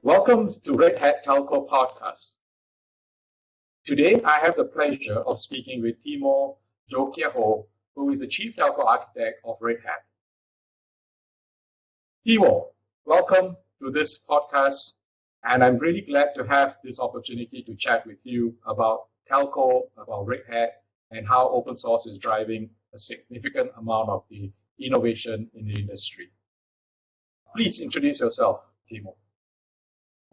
Welcome to Red Hat Telco Podcast. Today, I have the pleasure of speaking with Timo Jokiaho, who is the Chief Telco Architect of Red Hat. Timo, welcome to this podcast, and I'm really glad to have this opportunity to chat with you about telco, about Red Hat, and how open source is driving a significant amount of the innovation in the industry. Please introduce yourself, Timo.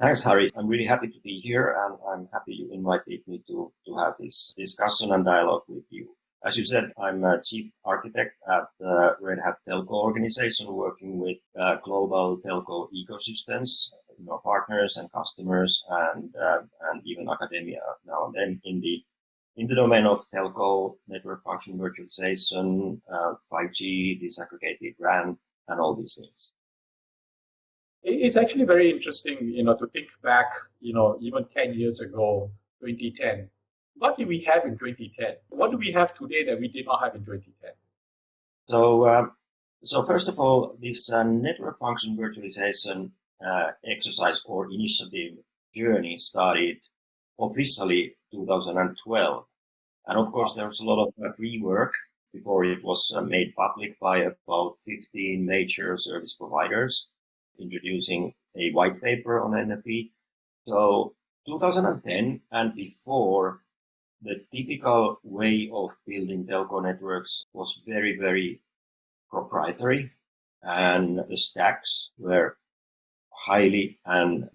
Thanks, Harry. I'm really happy to be here, and I'm happy you invited me to have this discussion and dialogue with you. As you said, I'm a chief architect at the Red Hat Telco organization, working with global telco ecosystems, partners and customers, and even academia now and then in the domain of telco, network function virtualization, 5G, disaggregated RAN, and all these things. It's actually very interesting, to think back, even 10 years ago, 2010. What did we have in 2010? What do we have today that we did not have in 2010? So first of all, this network function virtualization exercise or initiative journey started officially 2012. And of course, there was a lot of pre-work before it was made public by about 15 major service providers, introducing a white paper on NFV. So 2010 and before, the typical way of building telco networks was very, very proprietary, and the stacks were highly and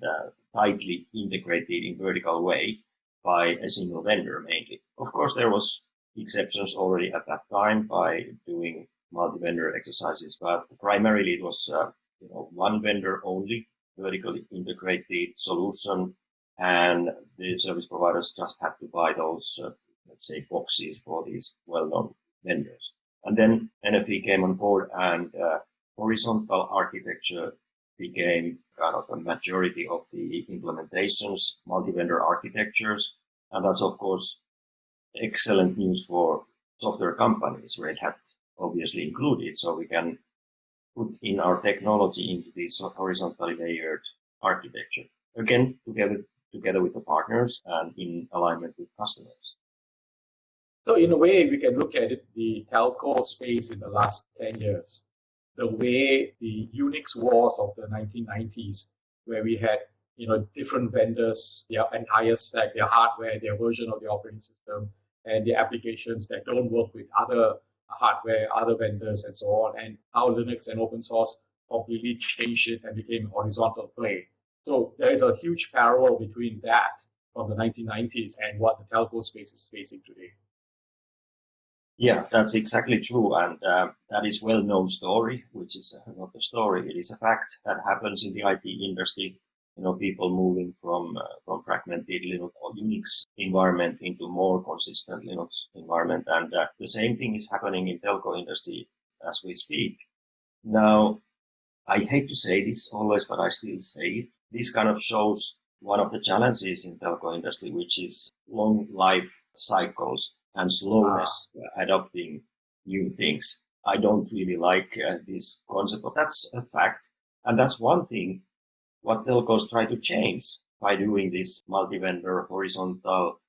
tightly integrated in vertical way by a single vendor mainly. Of course, there was exceptions already at that time by doing multi-vendor exercises, but primarily it was one vendor only, vertically integrated solution, and the service providers just had to buy those, let's say, boxes for these well-known vendors. And then NFV came on board, and horizontal architecture became kind of a majority of the implementations, multi-vendor architectures, and that's, of course, excellent news for software companies, Red Hat obviously included, so we can put in our technology into this horizontally layered architecture, again, together with the partners and in alignment with customers. So in a way, we can look at it, the telco space in the last 10 years, the way the Unix wars of the 1990s, where we had different vendors, their entire stack, their hardware, their version of the operating system, and the applications that don't work with other hardware, other vendors, and so on, and how Linux and open source completely changed it and became a horizontal play. So there is a huge parallel between that from the 1990s and what the telco space is facing today. Yeah, that's exactly true, and that is well-known story, which is not a story, it is a fact that happens in the IT industry. People moving from fragmented Linux or Unix environment into more consistent Linux environment. And the same thing is happening in telco industry as we speak. Now, I hate to say this always, but I still say it. This kind of shows one of the challenges in telco industry, which is long life cycles and slowness adopting new things. I don't really like this concept, but that's a fact. And that's one thing what telcos try to change by doing this multi-vendor horizontal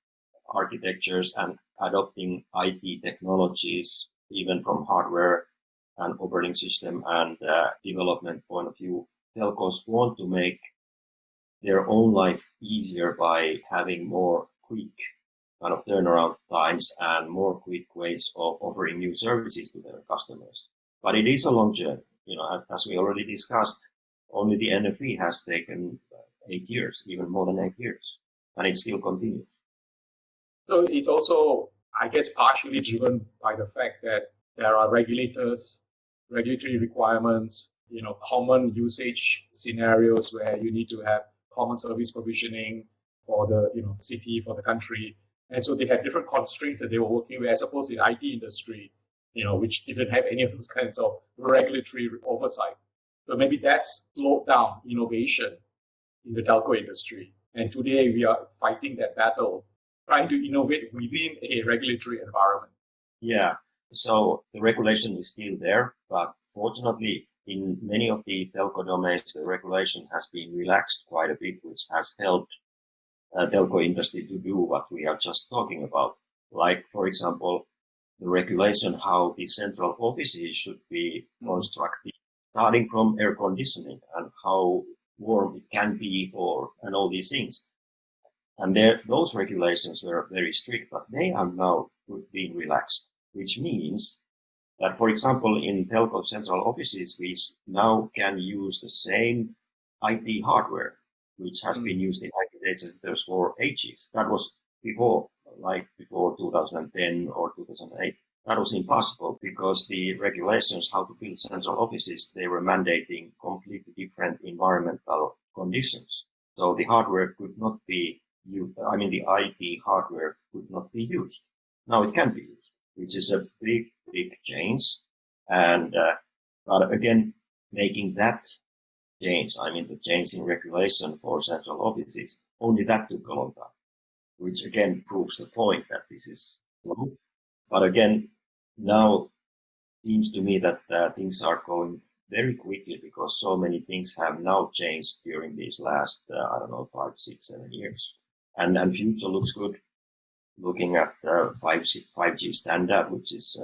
architectures and adopting IT technologies, even from hardware and operating system and development point of view. Telcos want to make their own life easier by having more quick kind of turnaround times and more quick ways of offering new services to their customers. But it is a long journey. As we already discussed, only the NFV has taken 8 years, even more than 8 years, and it still continues. So it's also, I guess, partially driven by the fact that there are regulatory requirements, common usage scenarios where you need to have common service provisioning for the city, for the country. And so they had different constraints that they were working with, as opposed to the IT industry, which didn't have any of those kinds of regulatory oversight. So maybe that's slowed down innovation in the telco industry. And today we are fighting that battle, trying to innovate within a regulatory environment. Yeah, so the regulation is still there, but fortunately in many of the telco domains, the regulation has been relaxed quite a bit, which has helped telco industry to do what we are just talking about. Like, for example, the regulation how the central offices should be constructed, starting from air conditioning and how warm it can be and all these things. And those regulations were very strict, but they are now being relaxed, which means that, for example, in telco central offices, we now can use the same IT hardware, which has been used in IT data centers for ages. That was before 2010 or 2008. That was impossible because the regulations how to build central offices, they were mandating completely different environmental conditions. So the hardware could not be used. I mean, the IT hardware could not be used. Now it can be used, which is a big change. And but again, making that change, I mean the change in regulation for central offices, only that took a long time, which again proves the point that this is slow. But again, now seems to me that things are going very quickly because so many things have now changed during these last, 5, 6, 7 years. And future looks good. Looking at 5G standard, which is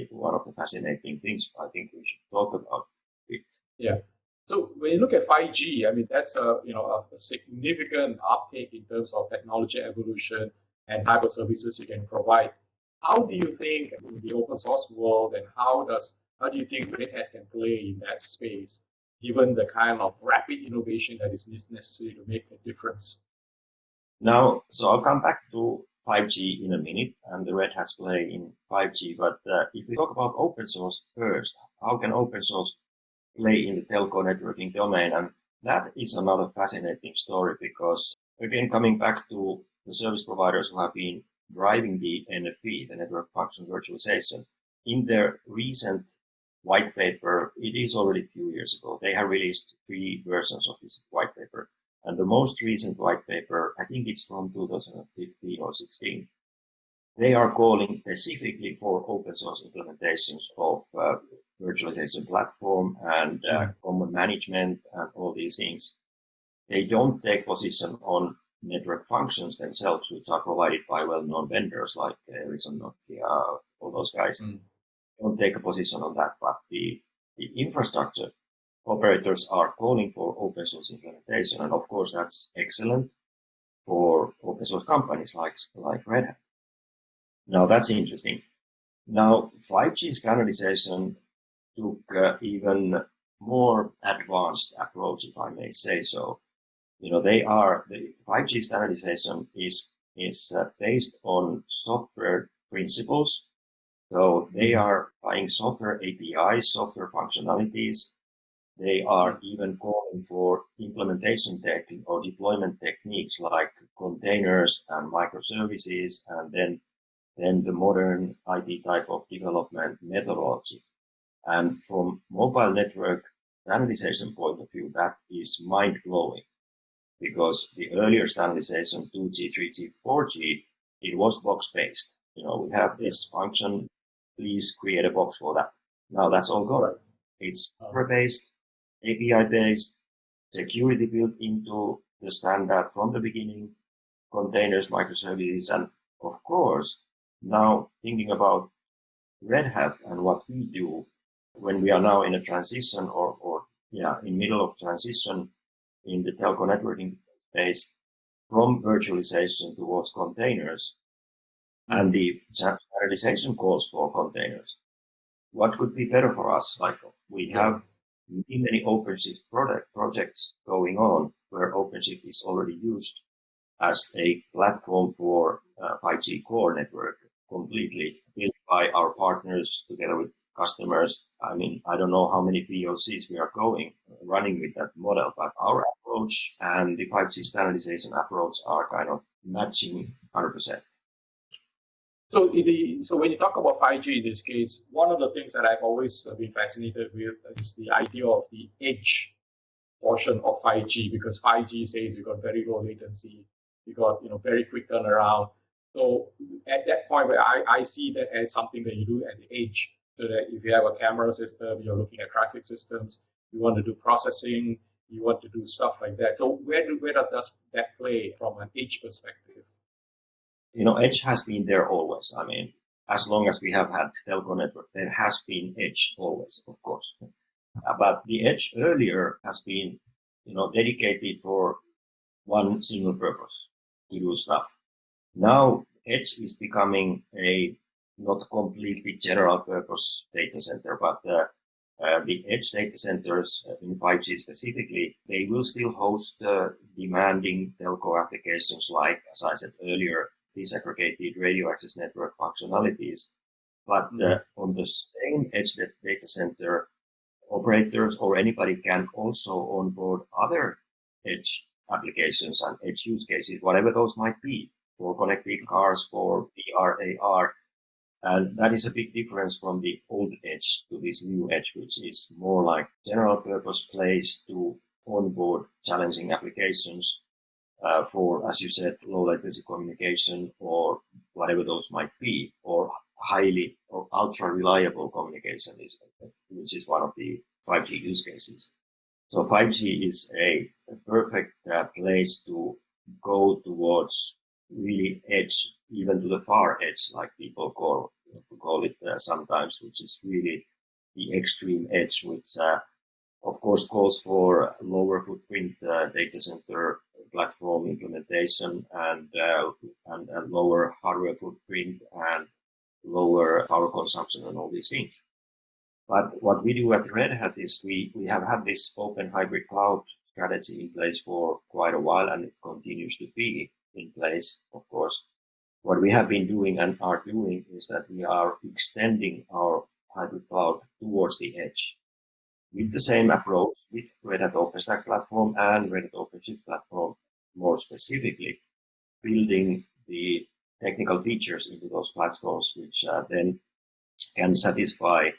one of the fascinating things I think we should talk about it. Yeah. So when you look at 5G, I mean, that's a significant uptake in terms of technology evolution and type of services you can provide. How do you think in the open source world, and how do you think Red Hat can play in that space, given the kind of rapid innovation that is necessary to make a difference? Now, so I'll come back to 5G in a minute and the Red Hat's play in 5G. But if we talk about open source first, how can open source play in the telco networking domain? And that is another fascinating story because, again, coming back to the service providers who have been driving the NFV, the Network Function Virtualization, in their recent white paper, it is already a few years ago, they have released 3 versions of this white paper. And the most recent white paper, I think it's from 2015 or 16, they are calling specifically for open source implementations of virtualization platform and common management and all these things. They don't take position on network functions themselves, which are provided by well-known vendors like Ericsson, Nokia, all those guys. Don't take a position on that, but the infrastructure operators are calling for open source implementation, and of course that's excellent for open source companies like Red Hat. Now that's interesting. Now 5G standardization took even more advanced approach, if I may say so. The 5G standardization is based on software principles. So they are buying software APIs, software functionalities. They are even calling for implementation or deployment techniques like containers and microservices, and then the modern IT type of development methodology. And from mobile network standardization point of view, that is mind-blowing, because the earlier standardization, 2G, 3G, 4G, it was box-based. We have this function, please create a box for that. Now that's all gone. It's software-based, API-based, security built into the standard from the beginning, containers, microservices, and of course, now thinking about Red Hat and what we do when we are now in a transition in middle of transition in the telco networking space from virtualization towards containers, and the standardization calls for containers. What could be better for us? Like we have many OpenShift projects going on where OpenShift is already used as a platform for 5G core network, completely built by our partners together with customers. I mean, I don't know how many POCs we are running with that model, but our approach and the 5G standardization approach are kind of matching 100%. So when you talk about 5G in this case, one of the things that I've always been fascinated with is the idea of the edge portion of 5G, because 5G says we got very low latency, we got very quick turnaround. So at that point where I see that as something that you do at the edge, So that if you have a camera system, you're looking at traffic systems, you want to do processing, you want to do stuff like that. So where does that play from an edge perspective? Edge has been there always. I mean, as long as we have had telco network, there has been edge always, of course. But the edge earlier has been, dedicated for one single purpose, to do stuff. Now, edge is becoming a not completely general purpose data center, but the edge data centers in 5G specifically, they will still host demanding telco applications like, as I said earlier, disaggregated radio access network functionalities. But on the same edge data center, operators or anybody can also onboard other edge applications and edge use cases, whatever those might be, for connected cars, for VR, AR. And that is a big difference from the old edge to this new edge, which is more like general purpose place to onboard challenging applications for, as you said, low latency communication or whatever those might be, or highly or ultra reliable communication, which is one of the 5G use cases. So 5G is a perfect place to go towards really edge, even to the far edge, like people call it sometimes, which is really the extreme edge, which of course calls for lower footprint data center platform implementation and lower hardware footprint and lower power consumption and all these things. But what we do at Red Hat is we have had this open hybrid cloud strategy in place for quite a while, and it continues to be in place, of course. What we have been doing and are doing is that we are extending our hybrid cloud towards the edge with the same approach with Red Hat OpenStack platform and Red Hat OpenShift platform, more specifically, building the technical features into those platforms, which then can satisfy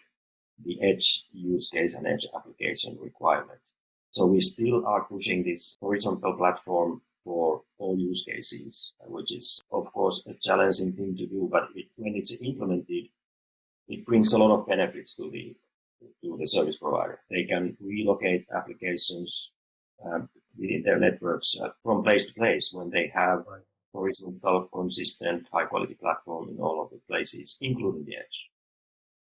the edge use case and edge application requirements. So we still are pushing this horizontal platform for all use cases, which is, of course, a challenging thing to do, but when it's implemented, it brings a lot of benefits to the service provider. They can relocate applications within their networks from place to place when they have horizontal, consistent, high-quality platform in all of the places, including the edge.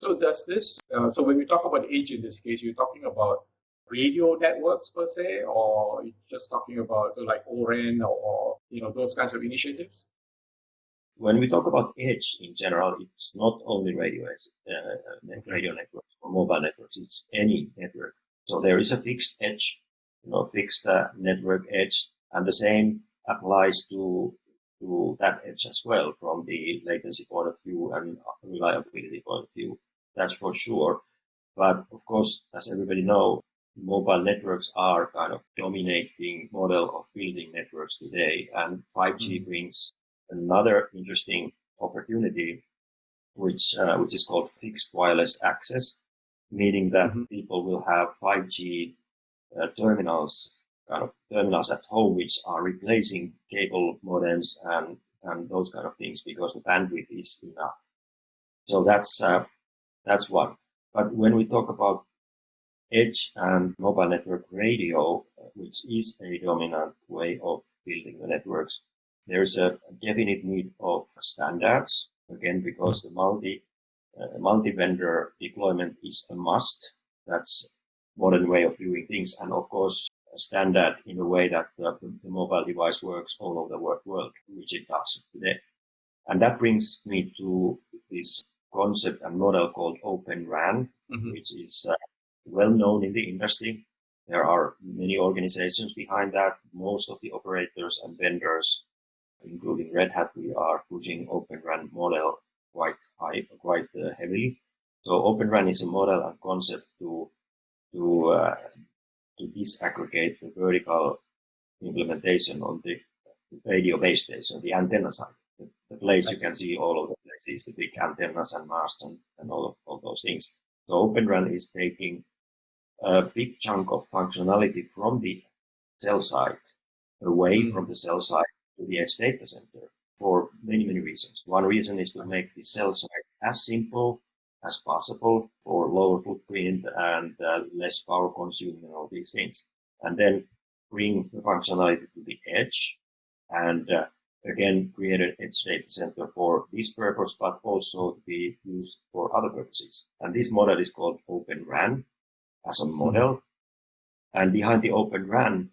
So does this, so when we talk about edge in this case, you're talking about radio networks per se, or you're just talking about like ORAN or those kinds of initiatives? When we talk about edge in general, it's not only radio networks or mobile networks, it's any network. So there is a fixed edge, fixed network edge, and the same applies to that edge as well from the latency point of view and reliability point of view. That's for sure. But of course, as everybody knows, mobile networks are kind of dominating model of building networks today, and 5G brings another interesting opportunity, which is called fixed wireless access, meaning that people will have 5G terminals at home, which are replacing cable modems and those kind of things because the bandwidth is enough. So that's one. But when we talk about edge and mobile network radio, which is a dominant way of building the networks, there's a definite need of standards, again, because the multi-vendor deployment is a must. That's modern way of doing things. And of course, a standard in a way that the mobile device works all over the world, which it does today. And that brings me to this concept and model called OpenRAN, which is well known in the industry. There are many organizations behind that. Most of the operators and vendors, including Red Hat, we are pushing OpenRAN model quite heavily. So OpenRAN is a model and concept to disaggregate the vertical implementation on the radio base station, the antenna side. The place you can see all of the places, the big antennas and masts and all those things. So OpenRAN is taking a big chunk of functionality from the cell site away from the cell site to the edge data center for many reasons. One reason is to make the cell site as simple as possible for lower footprint and less power consuming and all these things. And then bring the functionality to the edge and again create an edge data center for this purpose, but also to be used for other purposes. And this model is called OpenRAN as a model. And behind the OpenRAN,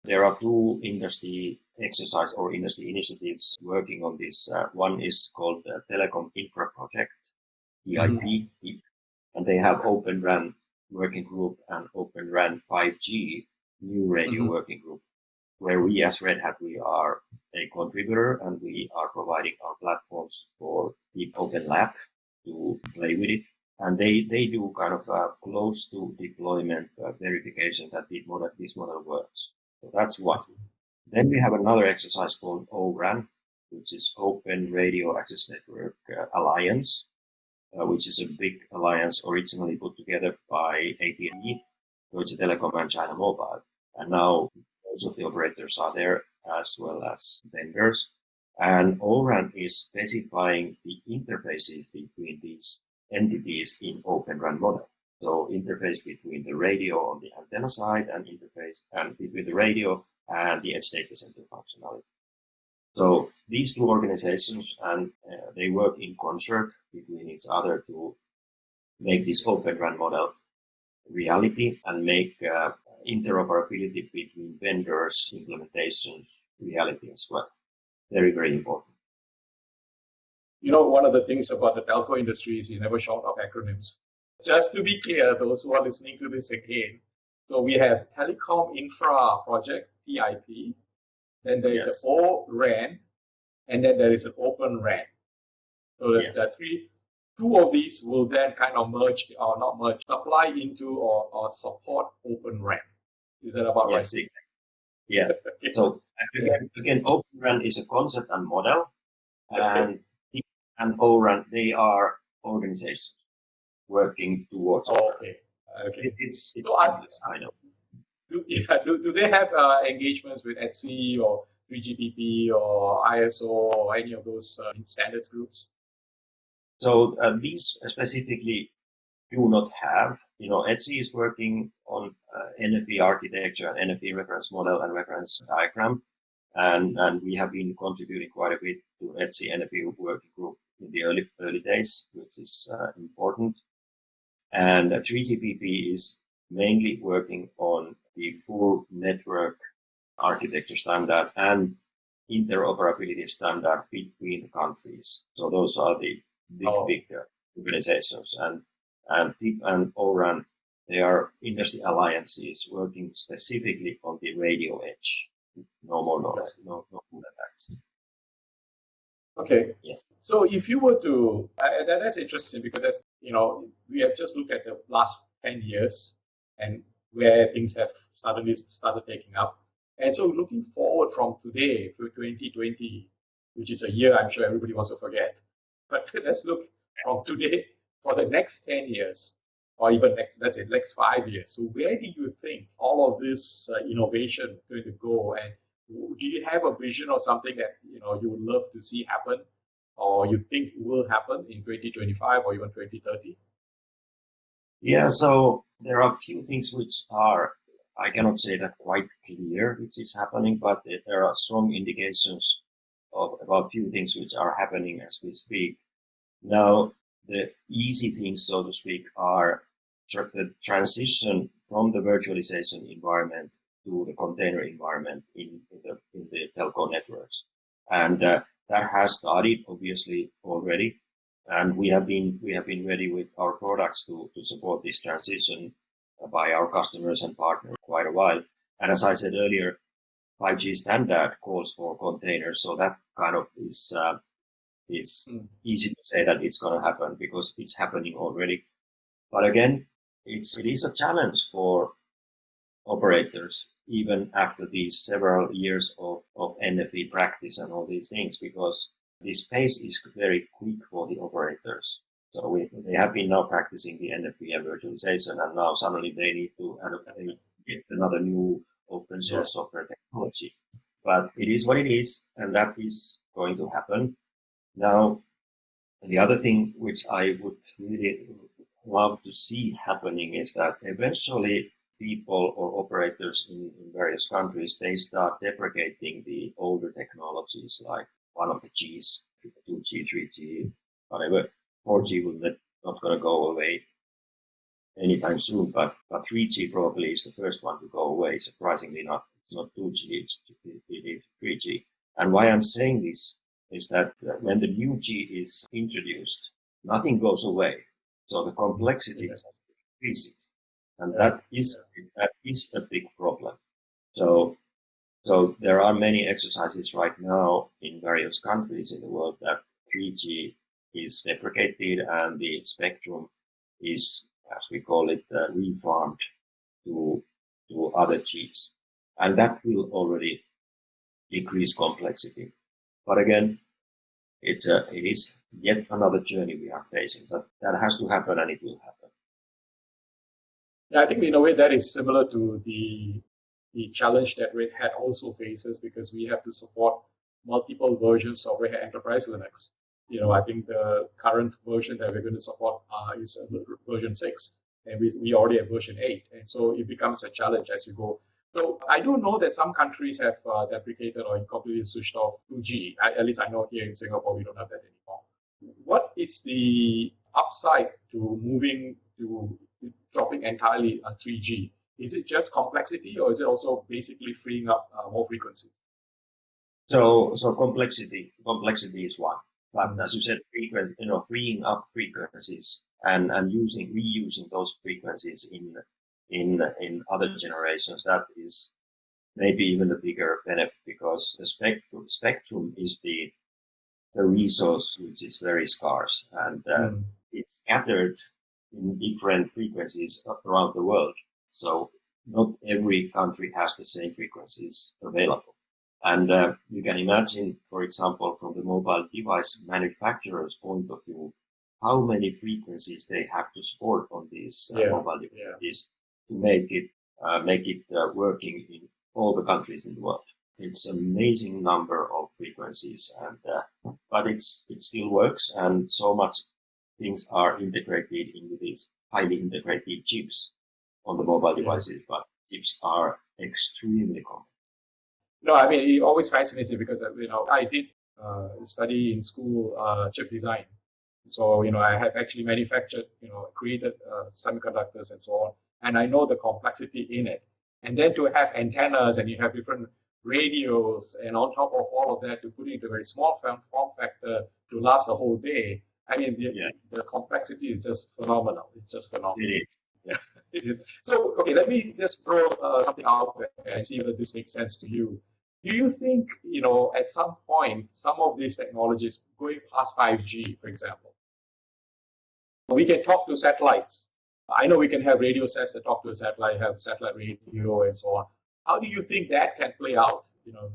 there are two industry exercise or industry initiatives working on this. One is called the Telecom Infra Project, TIP, and they have OpenRAN working group and OpenRAN 5G new radio working group, where we as Red Hat, we are a contributor and we are providing our platforms for the Open Lab to play with it. And they do kind of close to deployment verification that this model works. So that's one. Then we have another exercise called ORAN, which is Open Radio Access Network Alliance, which is a big alliance originally put together by AT&T, Deutsche Telekom, and China Mobile. And now most of the operators are there as well as vendors. And ORAN is specifying the interfaces between these entities in OpenRAN model. So interface between the radio on the antenna side and interface and between the radio and the edge data center functionality. So these two organizations, and they work in concert between each other to make this OpenRAN model reality and make interoperability between vendors, implementations, reality as well. Very, very important. You know, one of the things about the telco industry is you're never short of acronyms. Just to be clear, those who are listening to this again, so we have Telecom Infra Project, TIP, then there is an ORAN, and then there is an OpenRAN. So the two of these will then kind of merge, or not merge, supply into or support OpenRAN. Is that about right? Yes, exactly. Yeah. Okay. So again, OpenRAN is a concept and model, and ORAN, they are organizations working towards. Okay. It's so I know. Do they have engagements with ETSI or 3GPP or ISO or any of those standards groups? So these specifically do not have. You know, ETSI is working on NFV architecture, NFV reference model and reference diagram, and we have been contributing quite a bit to ETSI NFV working group in the early days, which is important. And 3GPP is mainly working on the full network architecture standard and interoperability standard between the countries. So those are the big organizations. And TIP and ORAN, they are industry alliances working specifically on the radio edge. No more knowledge, no more attacks. Okay. Yeah. So if you were to, that's interesting because that's, you know, we have just looked at the last 10 years and where things have suddenly started taking up. And so looking forward from today to 2020, which is a year I'm sure everybody wants to forget. But let's look from today for the next 10 years, or even next 5 years. So where do you think all of this innovation is going to go? And do you have a vision or something that, you know, you would love to see happen, or you think will happen in 2025 or even 2030? Yeah, so there are a few things which are, I cannot say that quite clear which is happening, but there are strong indications about few things which are happening as we speak. Now, the easy things, so to speak, are the transition from the virtualization environment to the container environment in the telco networks. And that has started obviously already. And we have been ready with our products to support this transition by our customers and partners quite a while. And as I said earlier, 5G standard calls for containers, so that kind of is easy to say that it's going to happen because it's happening already. But again, it is a challenge for operators even after these several years of NFV practice and all these things, because this pace is very quick for the operators. So they have been now practicing the NFV and virtualization, and now suddenly they need to get another new open source software technology. But it is what it is, and that is going to happen. Now, The other thing which I would really love to see happening is that eventually people or operators in various countries, they start deprecating the older technologies like one of the Gs, 2G, 3G, whatever. 4G will not going to go away anytime soon, but 3G probably is the first one to go away. Surprisingly not. It's not 2G, it's 3G. And why I'm saying this is that when the new G is introduced, nothing goes away. So the complexity increases. And that is a big problem. So there are many exercises right now in various countries in the world that 3G is deprecated and the spectrum is, as we call it, refarmed to other Gs. And that will already decrease complexity. But again, it is yet another journey we are facing. But that has to happen, and it will happen. Yeah, I think in a way that is similar to the challenge that Red Hat also faces, because we have to support multiple versions of Red Hat Enterprise Linux. I think the current version that we're going to support is version 6, and we already have version 8. And so it becomes a challenge as you go. So I do know that some countries have deprecated or completely switched off 2G. At least I know here in Singapore, we don't have that anymore. What is the upside to moving to dropping entirely 3G? Is it just complexity, or is it also basically freeing up more frequencies? So complexity is one. But as you said, freeing up frequencies and reusing those frequencies in other generations, that is maybe even a bigger benefit, because the spectrum is the resource which is very scarce, and it's scattered in different frequencies around the world. So not every country has the same frequencies available. And you can imagine, for example, from the mobile device manufacturer's point of view, how many frequencies they have to support on these mobile devices to make it working in all the countries in the world. It's an amazing number of frequencies, and but it still works, and so much things are integrated into these highly integrated chips on the mobile devices, but chips are extremely common. No, I mean, it always fascinates me because, I did study in school chip design. So, I have actually manufactured, created semiconductors and so on. And I know the complexity in it. And then to have antennas, and you have different radios, and on top of all of that, to put it into a very small form factor to last the whole day. I mean, the complexity is just phenomenal. It's just phenomenal. It is. Yeah, it is. So, okay, let me just throw something out there and see whether this makes sense to you. Do you think, at some point, some of these technologies going past 5G, for example, we can talk to satellites? I know we can have radio sets that talk to a satellite, have satellite radio and so on. How do you think that can play out?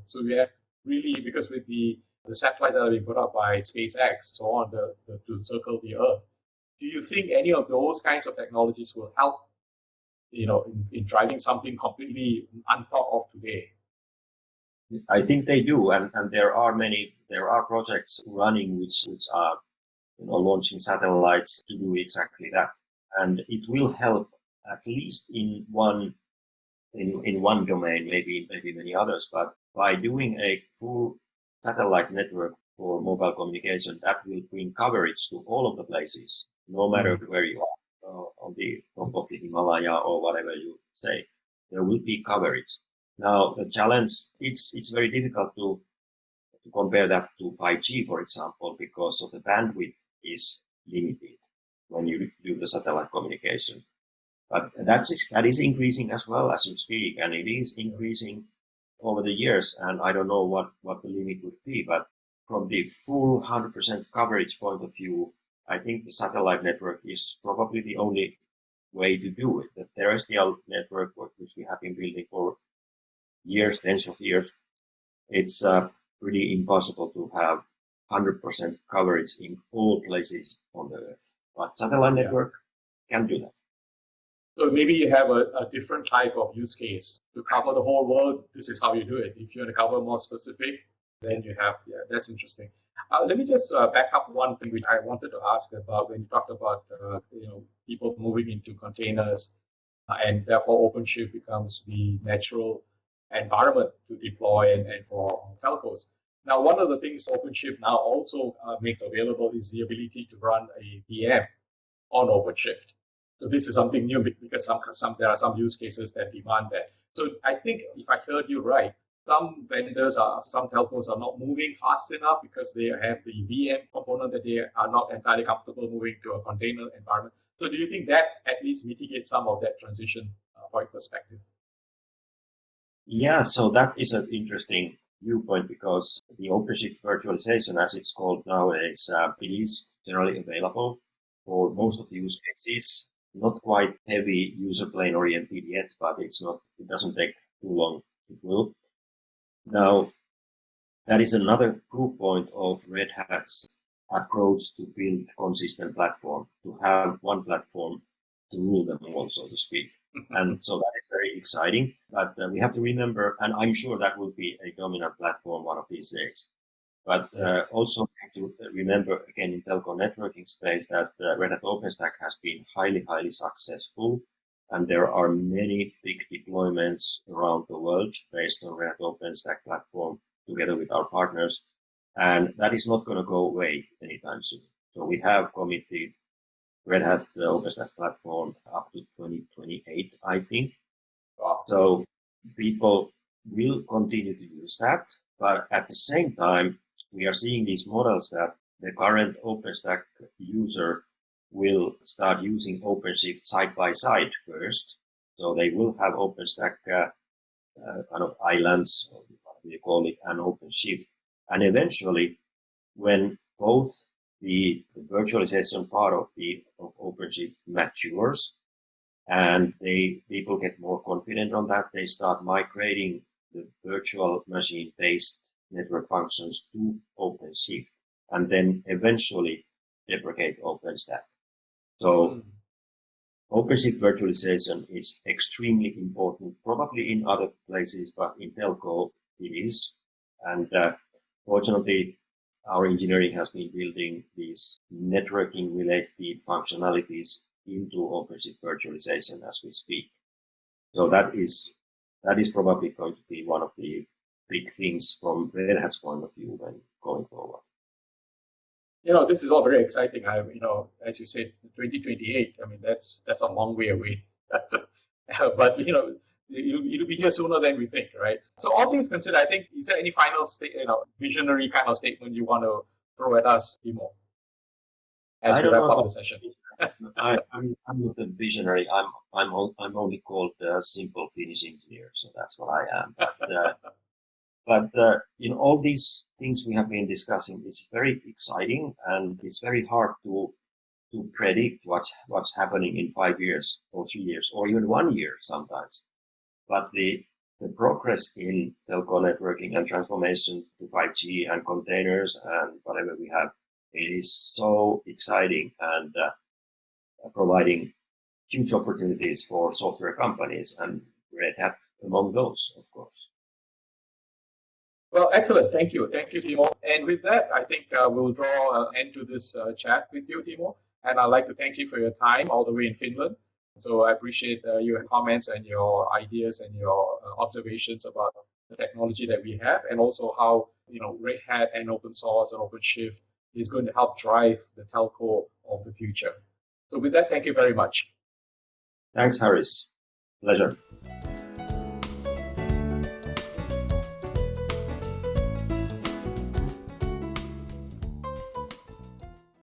So we have really, because with the satellites that are being put up by SpaceX, so on, to circle the Earth, do you think any of those kinds of technologies will help, in driving something completely unthought of today? I think they do, and there are projects running which are launching satellites to do exactly that, and it will help at least in one domain, maybe many others, but by doing a full satellite network for mobile communication, that will bring coverage to all of the places, no matter where you are, on the top of the Himalaya or whatever you say, there will be coverage. Now, the challenge, it's very difficult to compare that to 5G, for example, because of the bandwidth is limited when you do the satellite communication. But that is increasing as well as you speak, and it is increasing over the years, and I don't know what the limit would be, but from the full 100% coverage point of view, I think the satellite network is probably the only way to do it. The terrestrial network, which we have been building for years, tens of years, it's pretty impossible to have 100% coverage in all places on the Earth. But satellite network can do that. So maybe you have a different type of use case to cover the whole world. This is how you do it. If you want to cover more specific, then you have, that's interesting. Let me just back up one thing which I wanted to ask about when you talked about people moving into containers, and therefore OpenShift becomes the natural environment to deploy and for telcos. Now, one of the things OpenShift now also makes available is the ability to run a VM on OpenShift. So this is something new because there are some use cases that demand that. So I think if I heard you right, some telcos are not moving fast enough because they have the VM component that they are not entirely comfortable moving to a container environment. So do you think that at least mitigates some of that transition from your perspective? Yeah, so that is an interesting viewpoint because the OpenShift virtualization, as it's called nowadays, it is generally available for most of the use cases. Not quite heavy user plane oriented yet, but it doesn't take too long. It will. Now, that is another proof point of Red Hat's approach to build a consistent platform, to have one platform to rule them all, so to speak. And so that is very exciting. But we have to remember, and I'm sure that will be a dominant platform one of these days. But also have to remember, again, in telco networking space, that Red Hat OpenStack has been highly, highly successful. And there are many big deployments around the world based on Red Hat OpenStack platform together with our partners. And that is not going to go away anytime soon. So we have committed Red Hat OpenStack platform up to 2028, I think. So people will continue to use that. But at the same time, we are seeing these models that the current OpenStack user will start using OpenShift side by side first. So they will have OpenStack kind of islands, or what we call it, and OpenShift. And eventually, when both the virtualization part of OpenShift matures and people get more confident on that, they start migrating the virtual machine-based network functions to OpenShift, and then eventually deprecate OpenStack. So OpenShift virtualization is extremely important, probably in other places, but in telco it is. And fortunately, our engineering has been building these networking-related functionalities into OpenShift virtualization as we speak. So that is probably going to be one of the big things from Red Hat's point of view when going forward. This is all very exciting. As you said, 2028. I mean, that's a long way away. But it'll be here sooner than we think, right? So all things considered, I think, is there any final visionary kind of statement you want to throw at us, Timo, as we wrap up the session? I'm not a visionary. I'm only called a simple Finnish engineer, so that's what I am. But all these things we have been discussing, it's very exciting, and it's very hard to predict what's happening in 5 years or 3 years or even 1 year sometimes. But the progress in telco networking and transformation to 5G and containers and whatever we have, it is so exciting and providing huge opportunities for software companies, and Red Hat among those, of course. Well, excellent. Thank you. Thank you, Timo. And with that, I think we'll draw an end to this chat with you, Timo. And I'd like to thank you for your time all the way in Finland. So I appreciate your comments and your ideas and your observations about the technology that we have, and also how Red Hat and open source and OpenShift is going to help drive the telco of the future. So with that, thank you very much. Thanks, Harris. Pleasure.